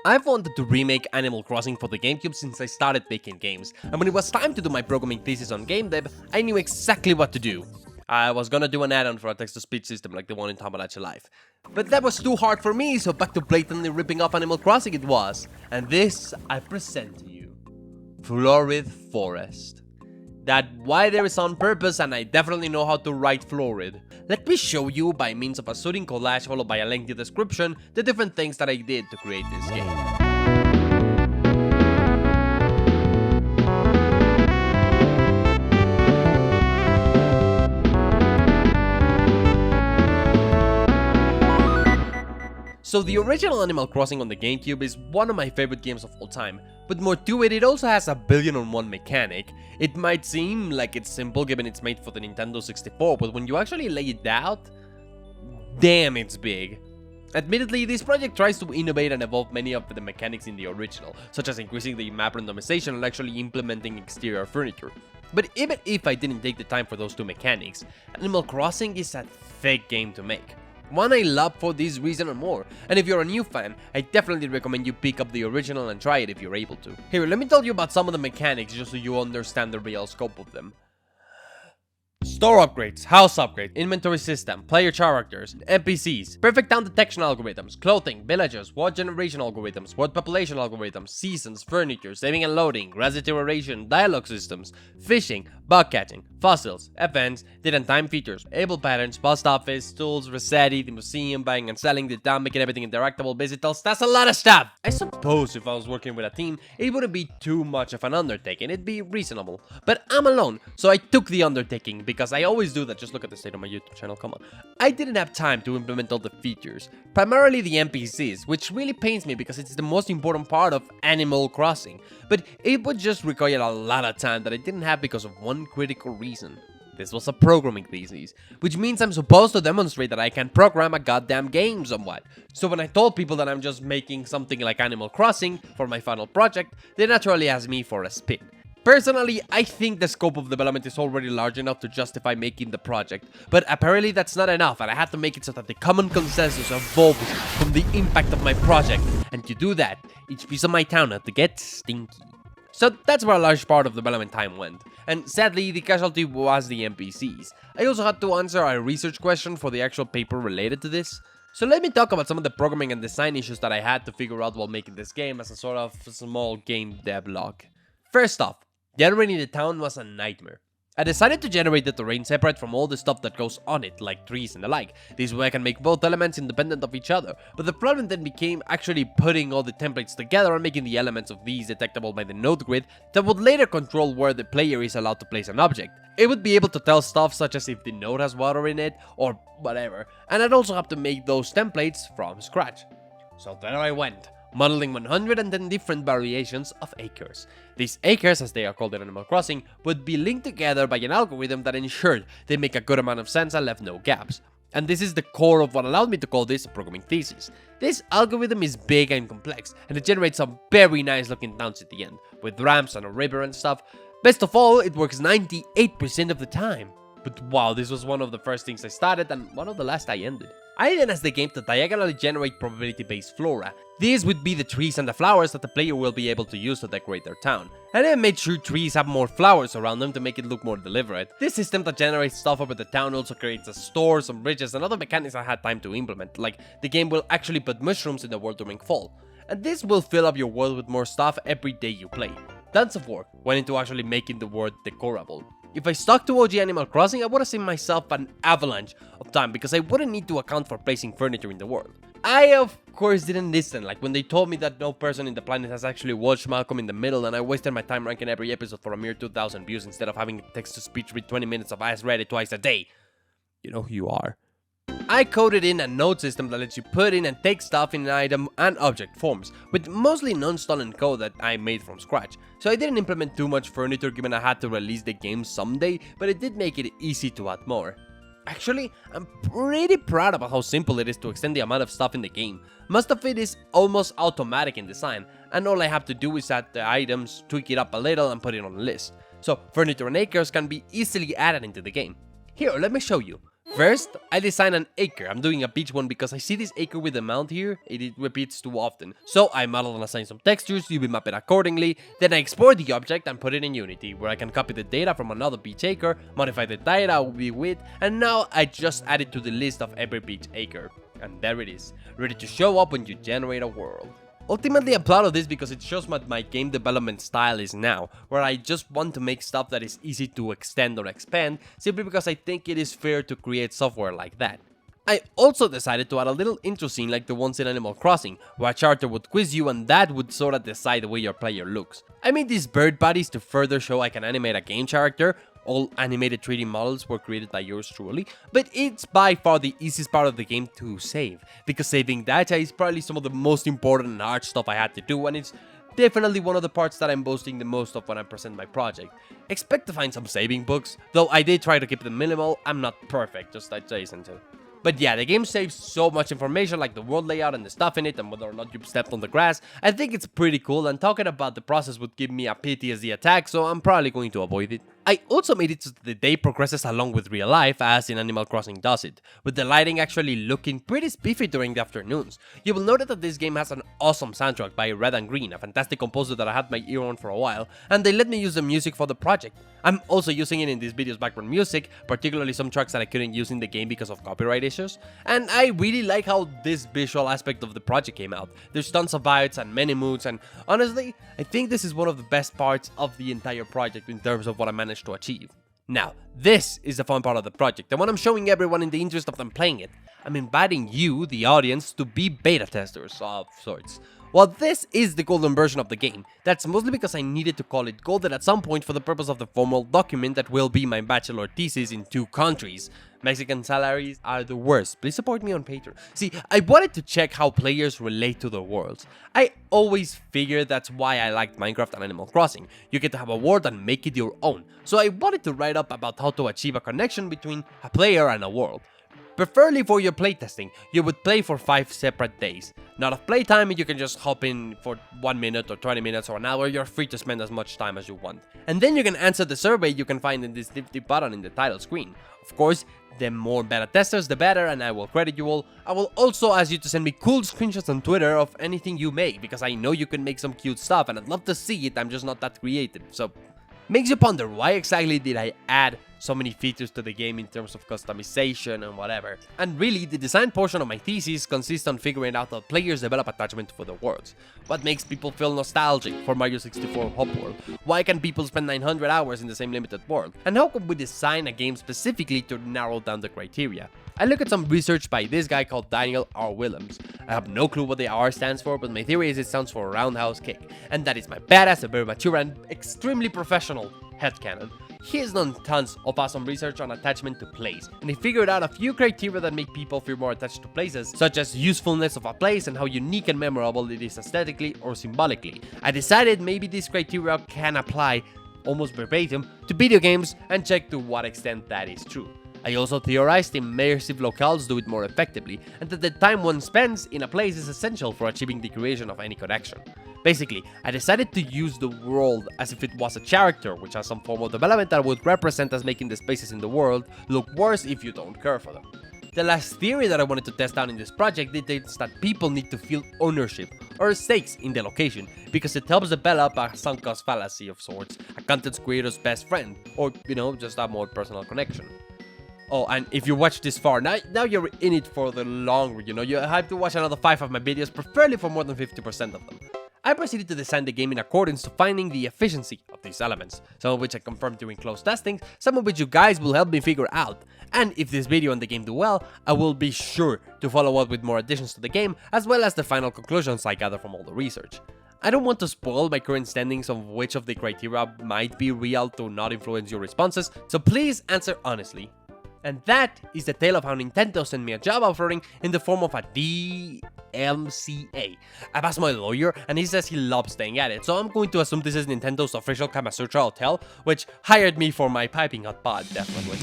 I've wanted to remake Animal Crossing for the GameCube since I started making games, and when it was time to do my programming thesis on game dev, I knew exactly what to do. I was gonna do an add-on for a text-to-speech system like the one in Tomodachi Life. But that was too hard for me, so back to blatantly ripping off Animal Crossing it was. And this I present to you. Floryd Forest. That why there is on purpose, and I definitely know how to write Floryd. Let me show you by means of a soothing collage followed by a lengthy description the different things that I did to create this game. So the original Animal Crossing on the GameCube is one of my favorite games of all time, but more to it, it also has a billion-and-one mechanic. It might seem like it's simple given it's made for the Nintendo 64, but when you actually lay it out, damn it's big. Admittedly, this project tries to innovate and evolve many of the mechanics in the original, such as increasing the map randomization and actually implementing exterior furniture. But even if I didn't take the time for those two mechanics, Animal Crossing is a thick game to make. One I love for this reason and more, and if you're a new fan, I definitely recommend you pick up the original and try it if you're able to. Here, let me tell you about some of the mechanics just so you understand the real scope of them. Store upgrades, house upgrade, inventory system, player characters, NPCs, perfect town detection algorithms, clothing, villages, word generation algorithms, word population algorithms, seasons, furniture, saving and loading, grass deterioration, dialogue systems, fishing, bug catching, fossils, events, date and time features, able patterns, post office, tools, Recetti, the museum, buying and selling, the town, making everything interactable, visitors. That's a lot of stuff! I suppose if I was working with a team, it wouldn't be too much of an undertaking, it'd be reasonable. But I'm alone, so I took the undertaking because I always do that. Just look at the state of my YouTube channel, come on. I didn't have time to implement all the features, primarily the NPCs, which really pains me because it's the most important part of Animal Crossing, but it would just require a lot of time that I didn't have because of one critical reason. This was a programming thesis, which means I'm supposed to demonstrate that I can program a goddamn game somewhat. So when I told people that I'm just making something like Animal Crossing for my final project, they naturally asked me for a spin. Personally, I think the scope of development is already large enough to justify making the project, but apparently that's not enough and I had to make it so that the common consensus evolves from the impact of my project, and to do that, each piece of my town had to get stinky. So that's where a large part of development time went, and sadly the casualty was the NPCs. I also had to answer a research question for the actual paper related to this. So let me talk about some of the programming and design issues that I had to figure out while making this game as a sort of small game dev log. First off, generating the town was a nightmare. I decided to generate the terrain separate from all the stuff that goes on it, like trees and the like. This way I can make both elements independent of each other, but the problem then became actually putting all the templates together and making the elements of these detectable by the node grid that would later control where the player is allowed to place an object. It would be able to tell stuff such as if the node has water in it, or whatever, and I'd also have to make those templates from scratch. So there I went, modeling 110 different variations of acres. These acres, as they are called in Animal Crossing, would be linked together by an algorithm that ensured they make a good amount of sense and left no gaps. And this is the core of what allowed me to call this a programming thesis. This algorithm is big and complex, and it generates some very nice looking towns at the end, with ramps and a river and stuff. Best of all, it works 98% of the time. But wow, this was one of the first things I started and one of the last I ended. I then asked the game to diagonally generate probability-based flora. These would be the trees and the flowers that the player will be able to use to decorate their town. And I made sure trees have more flowers around them to make it look more deliberate. This system that generates stuff over the town also creates a store, some bridges, and other mechanics I had time to implement, like the game will actually put mushrooms in the world during fall. And this will fill up your world with more stuff every day you play. Tons of work went into actually making the world decorable. If I stuck to OG Animal Crossing, I would have saved myself an avalanche of time because I wouldn't need to account for placing furniture in the world. I of course didn't listen, like when they told me that no person in the planet has actually watched Malcolm in the Middle and I wasted my time ranking every episode for a mere 2,000 views instead of having text-to-speech read 20 minutes of Ask Read It twice a day. You know who you are. I coded in a node system that lets you put in and take stuff in item and object forms, with mostly non-stolen code that I made from scratch. So I didn't implement too much furniture given I had to release the game someday, but it did make it easy to add more. Actually, I'm pretty proud about how simple it is to extend the amount of stuff in the game. Most of it is almost automatic in design, and all I have to do is add the items, tweak it up a little and put it on a list. So furniture and acres can be easily added into the game. Here, let me show you. First, I designed an acre. I'm doing a beach one because I see this acre with the mount here, it repeats too often. So I modeled and assigned some textures, UV map it accordingly, then I export the object and put it in Unity, where I can copy the data from another beach acre, modify the data UV width, and now I just add it to the list of every beach acre. And there it is, ready to show up when you generate a world. Ultimately, I'm proud of this because it shows what my game development style is now, where I just want to make stuff that is easy to extend or expand, simply because I think it is fair to create software like that. I also decided to add a little intro scene like the ones in Animal Crossing, where a character would quiz you and that would sorta decide the way your player looks. I made these bird bodies to further show I can animate a game character. All animated 3D models were created by yours truly, but it's by far the easiest part of the game to save, because saving data is probably some of the most important and hard stuff I had to do, and it's definitely one of the parts that I'm boasting the most of when I present my project. Expect to find some saving bugs, though I did try to keep them minimal. I'm not perfect, just like Jason too. But yeah, the game saves so much information like the world layout and the stuff in it and whether or not you've stepped on the grass. I think it's pretty cool, and talking about the process would give me a PTSD attack, so I'm probably going to avoid it. I also made it so the day progresses along with real life as in Animal Crossing does it, with the lighting actually looking pretty spiffy during the afternoons. You will notice that this game has an awesome soundtrack by Red and Green, a fantastic composer that I had my ear on for a while, and they let me use the music for the project. I'm also using it in this video's background music, particularly some tracks that I couldn't use in the game because of copyright issues, and I really like how this visual aspect of the project came out. There's tons of vibes and many moods, and honestly, I think this is one of the best parts of the entire project in terms of what I managed to achieve. Now, this is the fun part of the project, the one I'm showing everyone in the interest of them playing it. I'm inviting you, the audience, to be beta testers of sorts. While this is the golden version of the game, that's mostly because I needed to call it golden at some point for the purpose of the formal document that will be my bachelor thesis in 2 countries. Mexican salaries are the worst. Please support me on Patreon. See, I wanted to check how players relate to the worlds. I always figured that's why I liked Minecraft and Animal Crossing. You get to have a world and make it your own. So I wanted to write up about how to achieve a connection between a player and a world. Preferably for your playtesting, you would play for 5 separate days. Not of playtime, you can just hop in for 1 minute or 20 minutes or an hour, you're free to spend as much time as you want. And then you can answer the survey you can find in this nifty button in the title screen. Of course, the more beta testers the better, and I will credit you all. I will also ask you to send me cool screenshots on Twitter of anything you make, because I know you can make some cute stuff and I'd love to see it, I'm just not that creative, so... Makes you ponder, why exactly did I add so many features to the game in terms of customization and whatever? And really, the design portion of my thesis consists on figuring out how players develop attachment for the worlds. What makes people feel nostalgic for Mario 64 Hop World? Why can people spend 900 hours in the same limited world? And how could we design a game specifically to narrow down the criteria? I look at some research by this guy called Daniel R. Willems. I have no clue what the R stands for, but my theory is it stands for Roundhouse Kick, and that is my badass and very mature and extremely professional headcanon. He has done tons of awesome research on attachment to place, and he figured out a few criteria that make people feel more attached to places, such as usefulness of a place and how unique and memorable it is aesthetically or symbolically. I decided maybe these criteria can apply almost verbatim to video games and check to what extent that is true. I also theorized immersive locales do it more effectively, and that the time one spends in a place is essential for achieving the creation of any connection. Basically, I decided to use the world as if it was a character, which has some form of development that would represent as making the spaces in the world look worse if you don't care for them. The last theory that I wanted to test out in this project dictates that people need to feel ownership or stakes in the location, because it helps develop a sunk cost fallacy of sorts, a content creator's best friend, or, just a more personal connection. Oh, and if you watch this far, now you're in it for the long run, you have to watch another 5 of my videos, preferably for more than 50% of them. I proceeded to design the game in accordance to finding the efficiency of these elements, some of which I confirmed during close testing, some of which you guys will help me figure out, and if this video and the game do well, I will be sure to follow up with more additions to the game, as well as the final conclusions I gather from all the research. I don't want to spoil my current standings of which of the criteria might be real to not influence your responses, so please answer honestly. And that is the tale of how Nintendo sent me a job offering in the form of a DMCA. I've asked my lawyer, and he says he loves staying at it, so I'm going to assume this is Nintendo's official Kama Sutra hotel, which hired me for my piping hot pod, definitely.